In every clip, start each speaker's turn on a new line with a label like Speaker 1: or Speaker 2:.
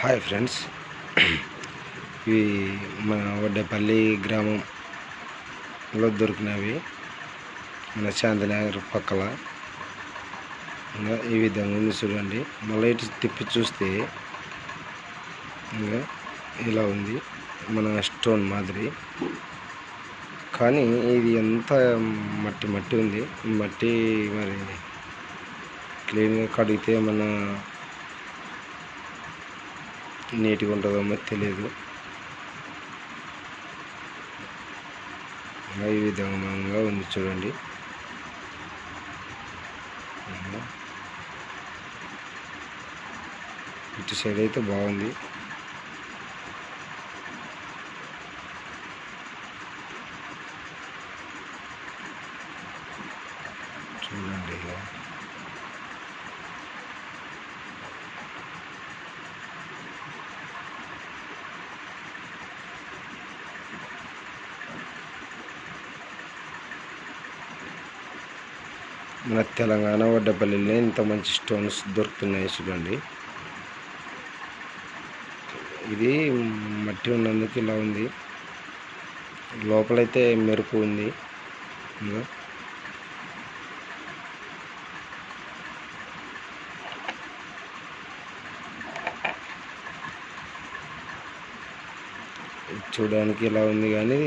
Speaker 1: Hi friends, ఇవి మన వడ్డేపల్లి గ్రామంలో దొరికినవి. మన శాంతినగర్ పక్కల ఇంకా ఈ విధంగా ఉంది చూడండి. మళ్ళీ ఇటు తిప్పి చూస్తే ఇంకా ఇలా ఉంది, మన స్టోన్ మాదిరి. కానీ ఇది ఎంత మట్టి మట్టి ఉంది. మట్టి మరి క్లీన్గా కడిగితే మన నీట్గా ఉంటుందో తెలియదు. ఈ విధంగా ఉంది చూడండి. ఇటు సైడ్ అయితే బాగుంది. చూడండి, మన తెలంగాణ వడ్డేపల్లిలో ఇంత మంచి స్టోన్స్ దొరుకుతున్నాయి చూడండి. ఇది మట్టి ఉన్నందుకు ఇలా ఉంది. లోపలైతే మెరుపు ఉంది. ఇంకా చూడడానికి ఇలా ఉంది, కానీ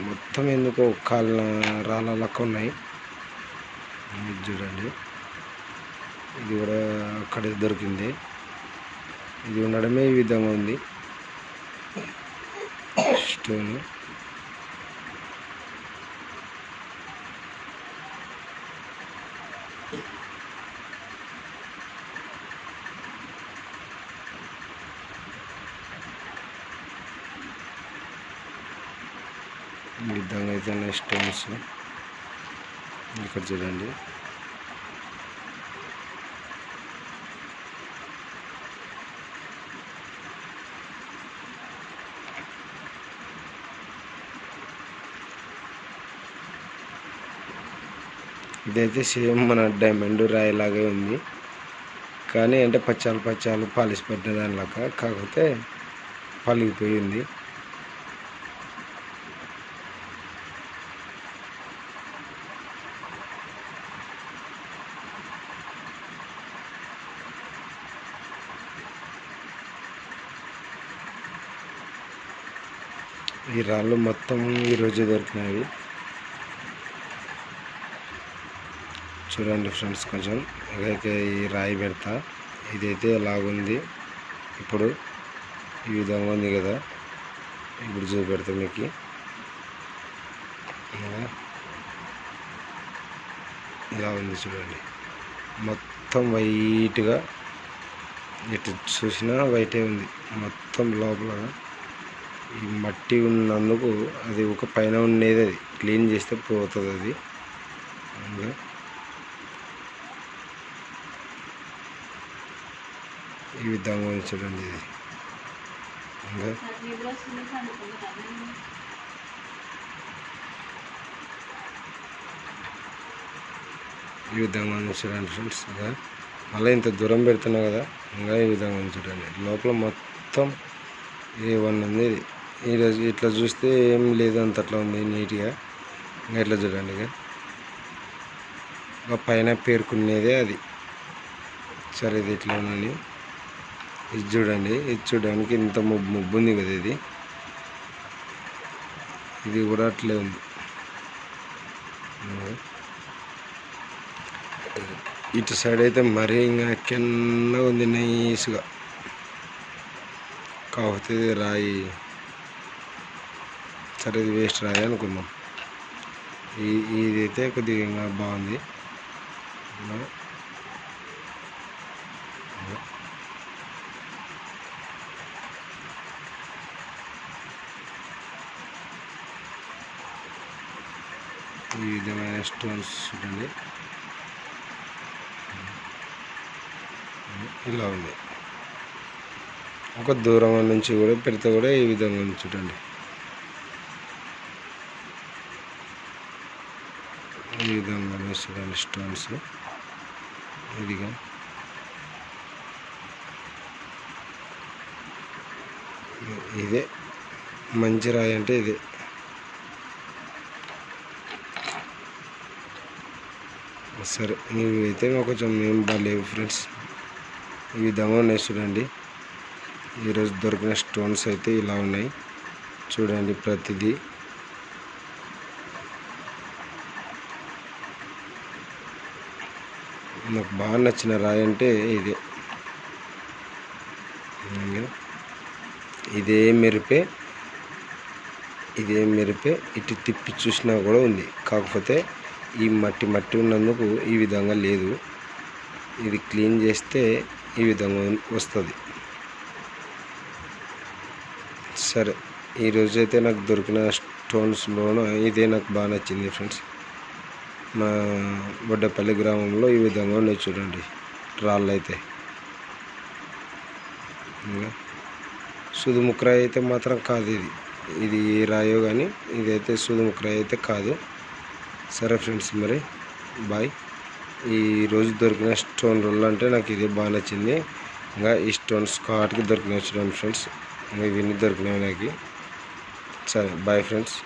Speaker 1: మొత్తం ఎందుకో కాళ్ళ రాళ్ళ లెక్క ఉన్నాయి. చూడండి, ఇది కూడా అక్కడ దొరికింది. ఇది ఉండడమే ఈ విధంగా ఉంది స్టోన్. ఈ విధంగా అయితే స్టోన్స్ ఇక్కడ చూడండి. ఇదైతే సేమ్ మన డైమండ్ రాయి లాగే ఉంది, కానీ అంటే పచ్చాలు పాలిష్ పెట్టిన దానిలాగా, కాకపోతే పలిగిపోయింది. ఈ రాళ్ళు మొత్తం ఈరోజు దొరికినవి చూడండి ఫ్రెండ్స్. కొంచెం ఇదైతే ఈ రాయి పెడతా. ఇదైతే ఎలాగుంది ఇప్పుడు ఈ విధంగా ఉంది కదా. ఇప్పుడు చూపెడతా మీకు. ఇలా ఉంది చూడండి, మొత్తం వైట్గా. ఎటు చూసినా వైటే ఉంది మొత్తం. లోపల ఈ మట్టి ఉన్నందుకు అది ఒక పైన ఉండేది, అది క్లీన్ చేస్తే పోతుంది అది. ఇంకా ఈ విధంగా ఉంది చూడండి. ఇది ఇంకా ఈ విధంగా ఉంది చూడండి ఫ్రెండ్స్. ఇంకా మళ్ళీ ఇంత దూరం పెడుతున్నా కదా, ఇంకా ఈ విధంగా ఉంది చూడండి. లోపల మొత్తం ఏ1 ఉంది. ఈరోజు ఇట్లా చూస్తే ఏం లేదు, అంత అట్లా ఉంది నీట్గా. ఇంకా ఇట్లా చూడండి, ఇక పైన పేర్కొనేదే అది. సరే, ఇది ఇట్లా ఉందని ఇది చూడండి. ఇది చూడడానికి ఇంత ముబ్బు ఉంది కదా. ఇది కూడా అట్లే ఉంది. ఇటు సైడ్ అయితే మరీ ఇంకా కింద ఉంది నైస్గా. కాకపోతే ఇది రాయి, సరే ఇది వేస్ట్ రాయి అనుకుందాం. ఇదైతే కొద్దిగా ఇంకా బాగుంది. ఈ విధమైన స్టోన్స్ చూడండి, ఇలా ఉంది. ఒక దూరం నుంచి కూడా పెడితే కూడా ఈ విధంగా ఉంది చూడండి. ఈ విధంగా చూడండి స్టోన్స్. ఇదిగా ఇదే మంచి రాయి అంటే ఇదే. సరే, ఇవి అయితే కొంచెం మేము బాగాలేవు ఫ్రెండ్స్. ఈ విధంగా ఉన్నాయి చూడండి. ఈరోజు దొరికిన స్టోన్స్ అయితే ఇలా ఉన్నాయి చూడండి. ప్రతిదీ నాకు బాగా నచ్చిన రాయి అంటే ఇదే. ఇదే మెరిపే ఇటు తిప్పి చూసినా కూడా ఉంది. కాకపోతే ఈ మట్టి ఉన్నందుకు ఈ విధంగా లేదు. ఇది క్లీన్ చేస్తే ఈ విధంగా వస్తుంది. సరే, ఈరోజైతే నాకు దొరికిన స్టోన్స్లోనూ ఇదే నాకు బాగా నచ్చింది ఫ్రెండ్స్. మా బొడ్డపల్లి గ్రామంలో ఈ విధంగా ఉన్నాయి చూడండి రాళ్ళు అయితే. సుదుముక్రాయి అయితే మాత్రం కాదు ఇది రాయో కానీ ఇదైతే సుదుముక్రాయి అయితే కాదు. సరే ఫ్రెండ్స్, మరి బాయ్. ఈరోజు దొరికిన స్టోన్ రోల్ అంటే నాకు ఇది బాగా నచ్చింది. ఇంకా ఈ స్టోన్స్ కాటికి దొరికినాయి చూడండి ఫ్రెండ్స్. ఇవన్నీ దొరికినాయి నాకు. సరే, బాయ్ ఫ్రెండ్స్.